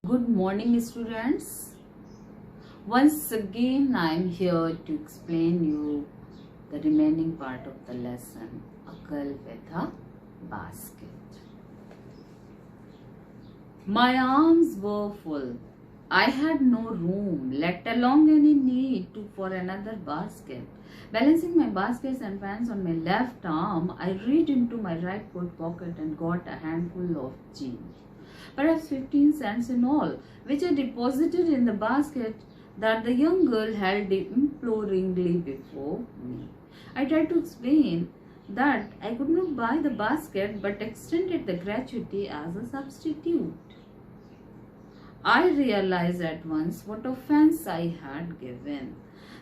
Good morning, students. Once again, I am here to explain you the remaining part of the lesson, A Girl with a Basket. My arms were full. I had no room, let alone any need for another basket. Balancing my baskets and fans on my left arm, I reached into my right coat pocket and got a handful of change. Perhaps 15 cents in all, which I deposited in the basket that the young girl held imploringly before me. I tried to explain that I could not buy the basket but extended the gratuity as a substitute. I realized at once what offense I had given.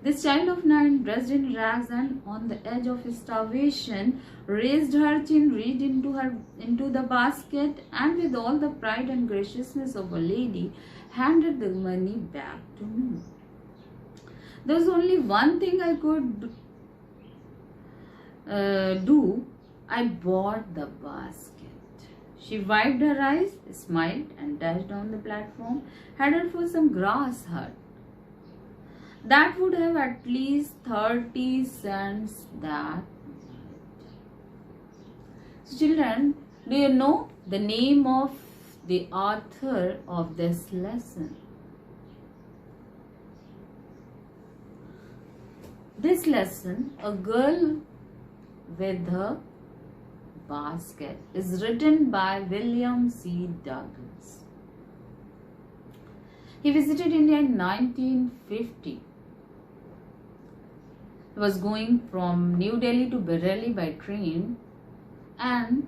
This child of 9, dressed in rags and on the edge of starvation, raised her chin, reached into the basket, and with all the pride and graciousness of a lady, handed the money back to me. There was only one thing I could do. I bought the basket. She wiped her eyes, smiled, and dashed down the platform, headed for some grass hut. That would have at least 30 cents that night. So children, do you know the name of the author of this lesson? This lesson, A Girl with a Basket, is written by William C. Douglas. He visited India in 1950. He was going from New Delhi to Bareilly by train, and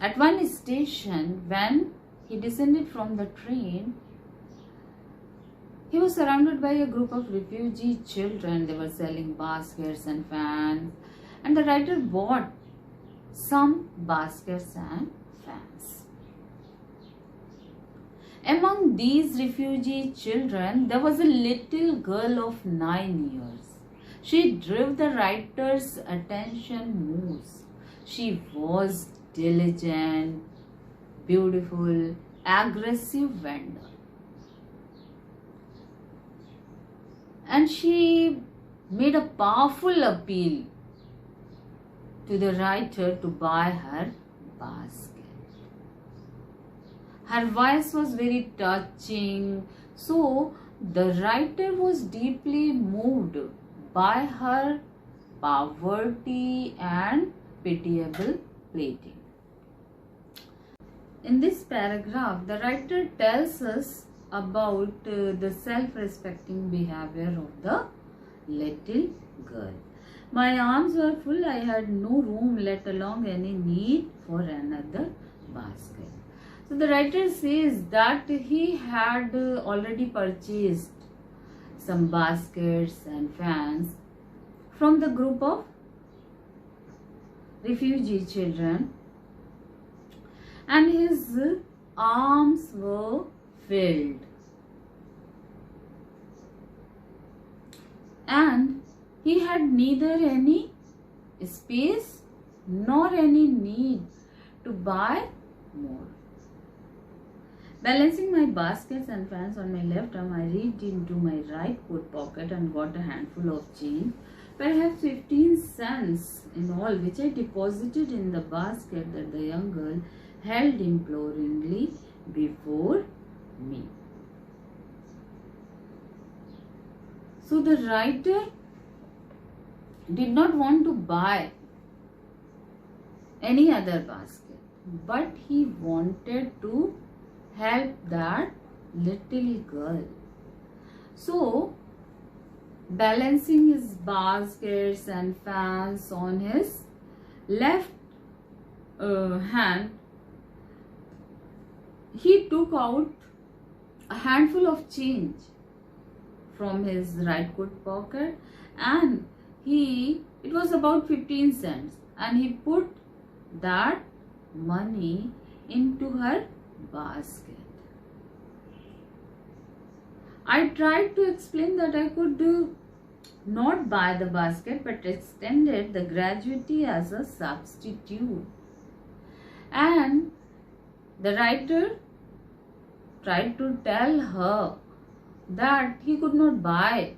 at one station, when he descended from the train, he was surrounded by a group of refugee children. They were selling baskets and fans, and the writer bought some baskets and fans. Among these refugee children, there was a little girl of 9 years. She drew the writer's attention most. She was diligent, beautiful, aggressive vendor. And she made a powerful appeal to the writer to buy her basket. Her voice was very touching, so the writer was deeply moved by her poverty and pitiable pleading. In this paragraph, the writer tells us about the self-respecting behavior of the little girl. My arms were full, I had no room, let alone any need for another basket. So the writer says that he had already purchased some baskets and fans from the group of refugee children, and his arms were filled. And he had neither any space nor any need to buy more. Balancing my baskets and fans on my left arm, I reached into my right coat pocket and got a handful of change, perhaps 15 cents in all, which I deposited in the basket that the young girl held imploringly before me. So the writer did not want to buy any other basket, but he wanted to help that little girl. So, balancing his baskets and fans on his left hand, he took out a handful of change from his right coat pocket, and it was about 15 cents, and he put that money into her basket. I tried to explain that I could not buy the basket but extended the gratuity as a substitute. And the writer tried to tell her that he could not buy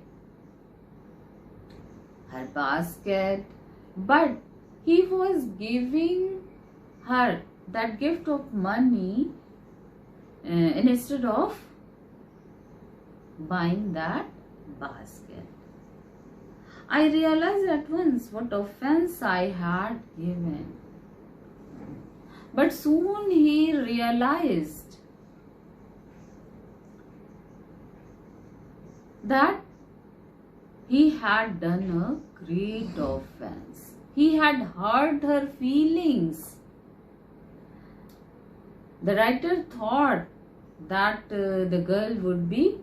her basket, but he was giving her that gift of money instead of buying that basket. I realized at once what offense I had given. But soon he realized that he had done a great offense. He had hurt her feelings. The writer thought that the girl would be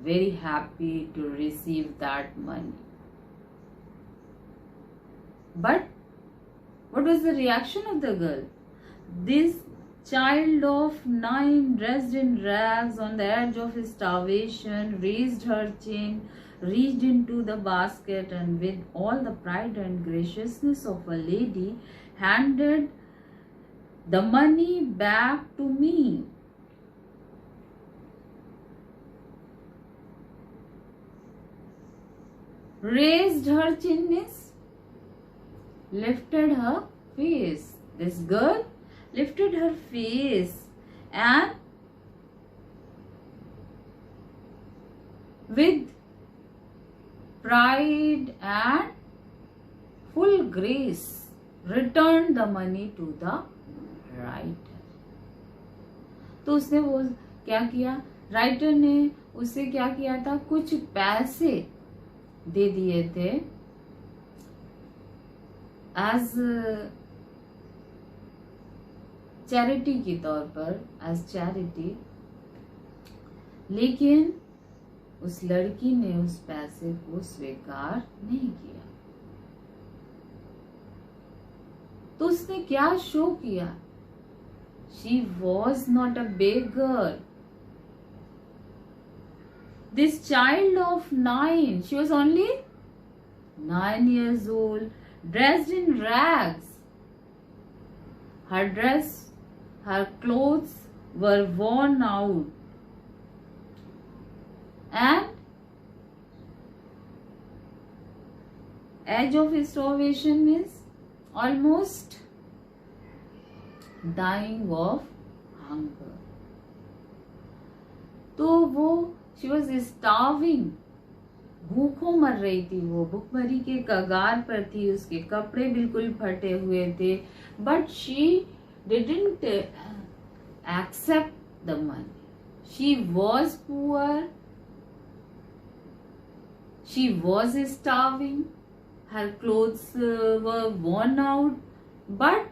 very happy to receive that money. But what was the reaction of the girl? This child of 9, dressed in rags, on the edge of starvation, raised her chin, reached into the basket, and with all the pride and graciousness of a lady, handed the money back to me. Raised her chin means lifted her face. This girl lifted her face and with pride and full grace returned the money to the writer. तो उसने वो क्या किया, writer ने उसे क्या किया था, कुछ पैसे दे दिए थे एज चैरिटी के तौर पर, एज चैरिटी, लेकिन उस लड़की ने उस पैसे को स्वीकार नहीं किया। तो उसने क्या शो किया? She was not a beggar. This child of 9, she was only 9 years old, dressed in rags. Her dress, her clothes were worn out, and edge of starvation means almost dying of hunger. तो वो she was starving, भूखों मर रही थी, वो भूखमरी के कगार पर थी, उसके कपड़े बिल्कुल फटे हुए थे, but she didn't accept the money. She was poor, she was starving, her clothes were worn out, but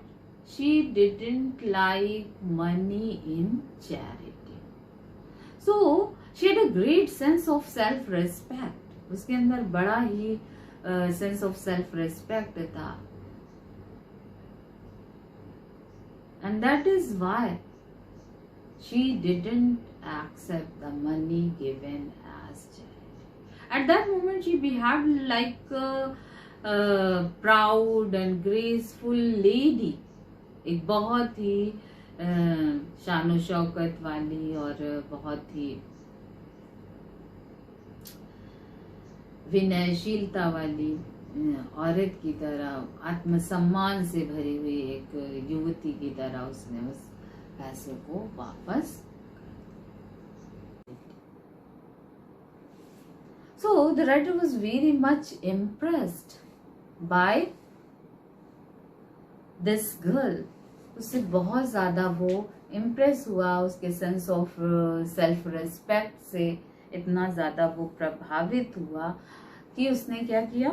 she didn't like money in charity. So she had a great sense of self-respect. उसके अंदर बड़ा ही sense of self-respect था. And that is why she didn't accept the money given as charity. At that moment she behaved like a proud and graceful lady. एक बहुत ही शानो शौकत वाली और बहुत ही विनयशीलता वाली औरत की तरह, आत्मसम्मान से भरी हुई एक युवती की तरह उसने उस पैसे को वापस। So the writer was very much impressed by this girl. उससे बहुत ज़्यादा वो इम्प्रेस हुआ, उसके सेंस ऑफ सेल्फ रेस्पेक्ट से इतना ज़्यादा वो प्रभावित हुआ कि उसने क्या किया,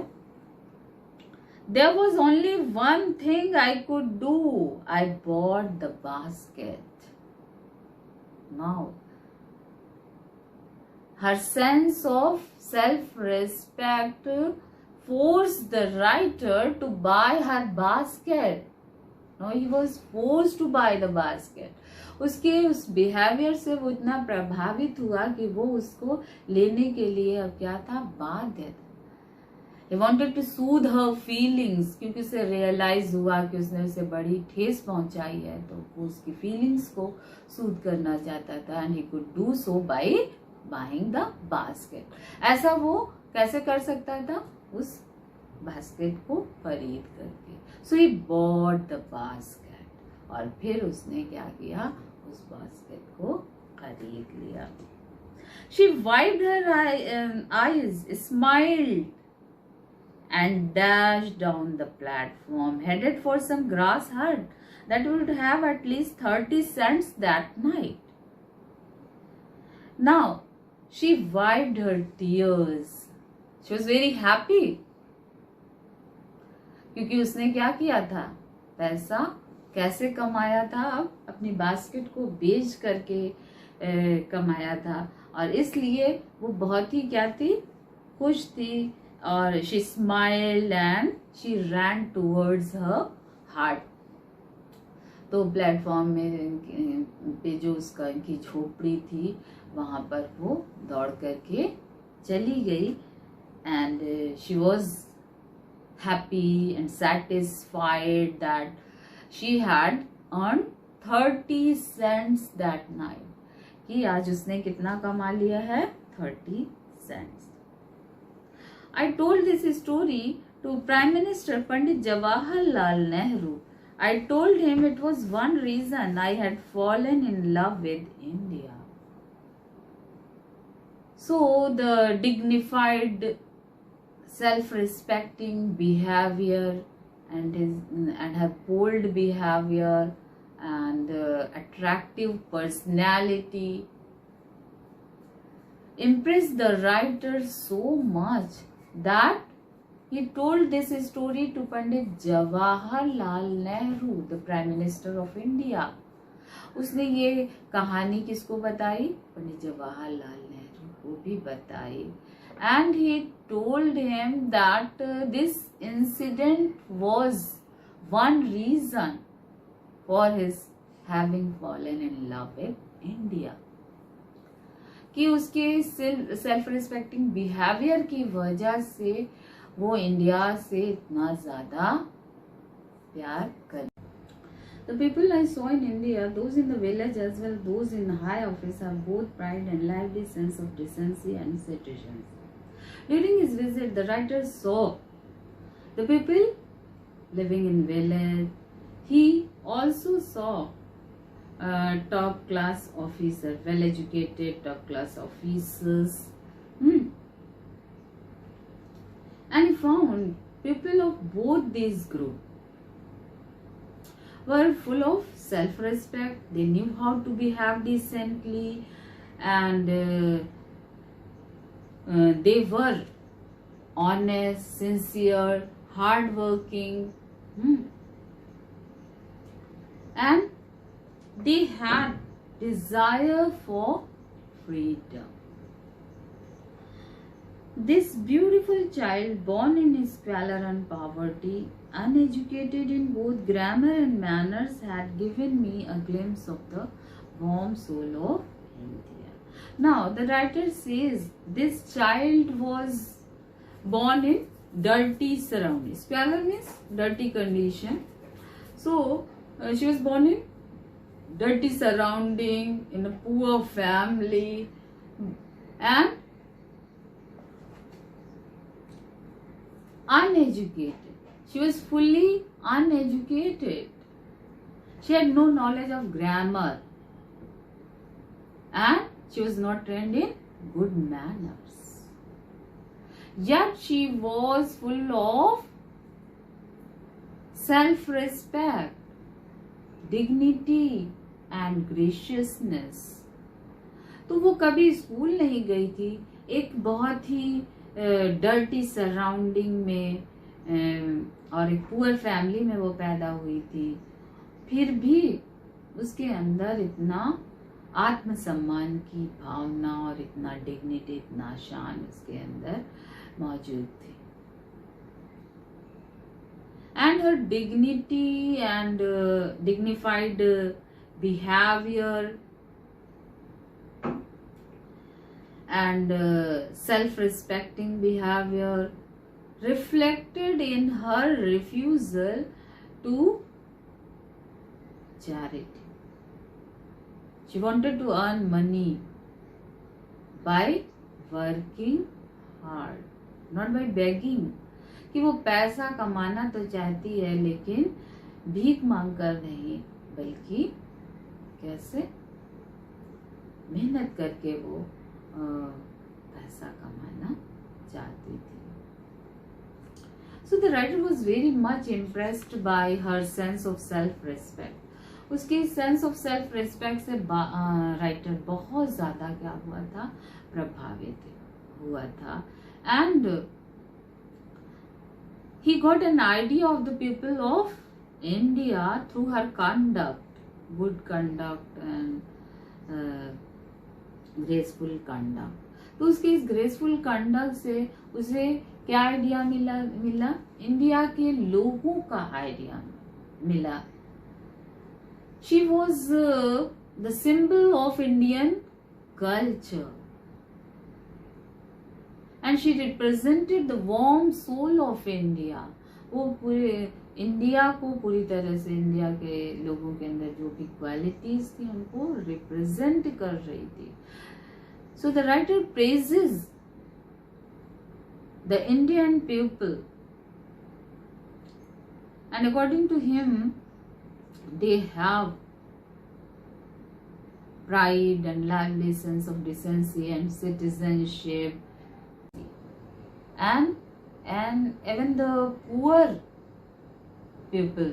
There was only one thing I could do. I bought the basket. Now, her sense of self-respect forced the writer to buy her basket. No, he was forced to buy the basket. उसके उस behaviour से वो इतना प्रभावित हुआ कि वो उसको लेने के लिए अब क्या था, बाध्य था. He wanted to soothe her feelings, क्योंकि उसे रियलाइज हुआ कि उसने उसे बड़ी ठेस पहुंचाई है, तो वो उसकी फीलिंग्स को सूद करना चाहता था, and he could do so by buying the basket. ऐसा वो कैसे कर सकता था? उस बास्केट को खरीद करके। सो ही बॉट द बास्केट, और फिर उसने क्या किया? उस बास्केट को खरीद लिया। She wiped her eyes, smiled, and dashed down the platform, headed for some grass hut that would have at least 30 cents that night. Now, she wiped her tears. She was very happy. क्योंकि उसने क्या किया था? पैसा कैसे कमाया था? अब अपनी बास्केट को बेच करके कमाया था, और इसलिए वो बहुत ही क्या थी? खुश थी। और she smiled and she rain towards her heart. तो प्लेटफॉर्म में पे जो उसका इनकी झोपड़ी थी, वहां पर वो दौड़ करके चली गई, and she was happy and satisfied that she had earn 30 cents that night, कि आज उसने कितना कमा लिया है? 30 cents. I told this story to Prime Minister Pandit Jawaharlal Nehru. I told him it was one reason I had fallen in love with India. So the dignified, self-respecting behavior and her bold behavior and attractive personality impressed the writer so much that he told this story to Pandit Jawaharlal Nehru, the Prime Minister of India. उसने ये कहानी किसको बताई? पंडित जवाहरलाल नेहरू को भी बताई, and he told him that this incident was one reason for his having fallen in love with India. कि उसके सेल्फ रिस्पेक्टिंग बिहेवियर की वजह से वो इंडिया से इतना ज्यादा प्यार कर। The people I saw in India, those in the village as well, those in high office, have both pride and lively sense of decency and citizens. During his visit, the writer saw the people living in village. He also saw top class officer, well educated top class officers, and he found people of both these groups were full of self-respect. They knew how to behave decently, and they were honest, sincere, hardworking, and they had desire for freedom. This beautiful child, born in squalor and poverty, uneducated in both grammar and manners, had given me a glimpse of the warm soul of India. Now, the writer says this child was born in dirty surroundings. Squalor means dirty condition. So, she was born in dirty surrounding, in a poor family, and uneducated. She was fully uneducated. She had no knowledge of grammar, and she was not trained in good manners. Yet she was full of self-respect, dignity and graciousness. तो वो कभी school नहीं गई थी, एक बहुत ही dirty surrounding में और एक पुअर फैमिली में वो पैदा हुई थी, फिर भी उसके अंदर इतना आत्मसम्मान की भावना और इतना डिग्निटी, इतना शान उसके अंदर मौजूद थी। And her dignity and dignified behavior and self-respecting behavior reflected in her refusal to charity. She wanted to earn money by working hard, not by begging. कि वो पैसा कमाना तो चाहती है लेकिन भीख मांग कर नहीं, बल्कि कैसे मेहनत करके वो पैसा कमाना चाहती थी. So the writer was very much impressed by her sense of self-respect. उसकी सेंस ऑफ सेल्फ रिस्पेक्ट से राइटर बहुत ज्यादा क्या हुआ था, प्रभावित हुआ था. And he got an idea of the people of India through her conduct, good conduct and graceful conduct. तो उसके इस ग्रेसफुल कंडक्ट से उसे क्या आइडिया मिला इंडिया के लोगों का आइडिया मिला. She was the symbol of Indian culture, and she represented the warm soul of India. वो पूरे इंडिया को पूरी तरह से इंडिया के लोगों के अंदर जो भी क्वालिटीज थी उनको रिप्रेजेंट कर रही थी. So the writer praises the Indian people, and according to him, they have pride and lively sense of decency and citizenship, and even the poor people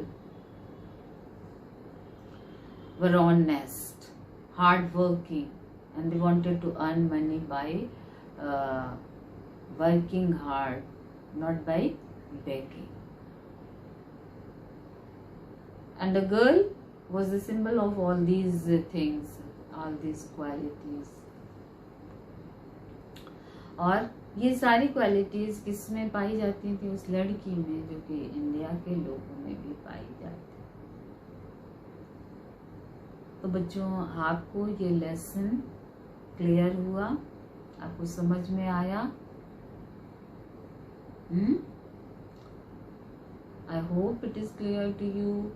were honest, hardworking, and they wanted to earn money by working hard, not by begging. And the girl was the symbol of all these things, all these qualities. और ये सारी qualities किसमें पाई जाती थी, उस लड़की में जो कि इंडिया के लोगों में भी पाई जाती. तो बच्चों, आपको ये लेसन क्लियर हुआ, आपको समझ में आया? I hope it is clear to you.